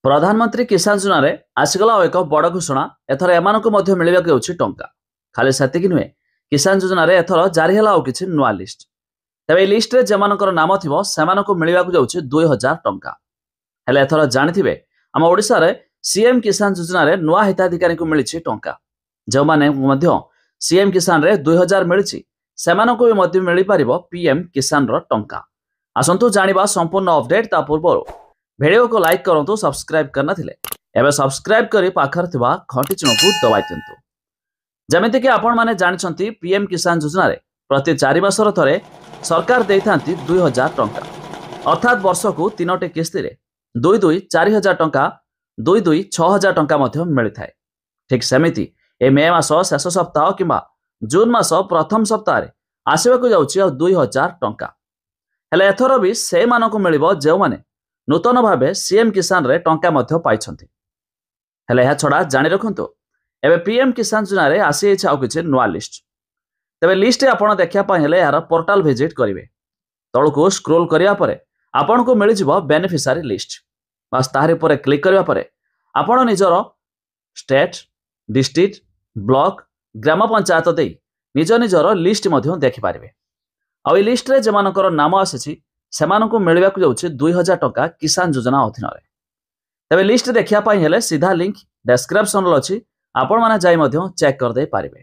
प्रधानमंत्री किसान योजना आसीगला एक बड़ घोषणा एथर एम मिलवाक टंका खाली सेतिक नुहे किसान योजना एथर जारी है कि नुआ लिस्ट तेज लिस्ट रे जेमानकर नाम थी से मिलवाक जाऊँगी 2000 टंका हेले एथर जानी आम ओडिशा रे सीएम किसान योजना नुआ हिताधिकारी को मिली टंका जो मैंने सीएम किसान रे 2000 मिली से मिल पार पीएम किसान टंका आसतु जानिबा संपूर्ण अपडेट ता पूर्व वीडियो को लाइक करंतु सब्सक्राइब करना थिले एबे सब्सक्राइब करी पाखर थिबा घंटी चिन्ह को दबाइ दियंतु जेमिति कि आपण माने जानिछंती पीएम किसान योजना रे प्रति 4 मासर थरे सरकार देइथांती 2000 टंका अर्थात वर्ष को 3टी किस्ती रे 2 4000 टंका 2 6000 टंका मध्ये मिलि थाए ठीक सेमिति ए मे मास शेष सप्ताह किबा जून मास प्रथम सप्ताह रे आसीबाकू जाउची 2000 टंका हेले एथर भी से मानको मिलिबो जे माने नूतन भाव सीएम किसान रे टंका मध्य पाइछंती हेले यह छड़ा जानि रखंतु एबे पीएम किसान योजना रे आसी इच्छा आ किछि नुआ लिस्ट तबे लिस्ट आपण देखिया पय हेले यार पोर्टल विजिट करिवे तळको स्क्रॉल करिया परे आपण को मिलि जिवो बेनिफिशियरी लिस्ट बस ताहारे परे क्लिक करिया परे आपण निजरो स्टेट डिस्ट्रिक्ट ब्लॉक ग्राम पंचायत देई निज निजरो लिस्ट मध्य देखि पारिबे आ ई लिस्ट रे जेमानकर नाम आसीछि सेमानकु मिलवाक जाउछि 2000 टंका किसान योजना अधीन रे तबे लिस्ट देखिया पय हेले सीधा लिंक डिस्क्रिप्शन रे अछि आपण माने जाई मध्य चेक कर दे पारिबे।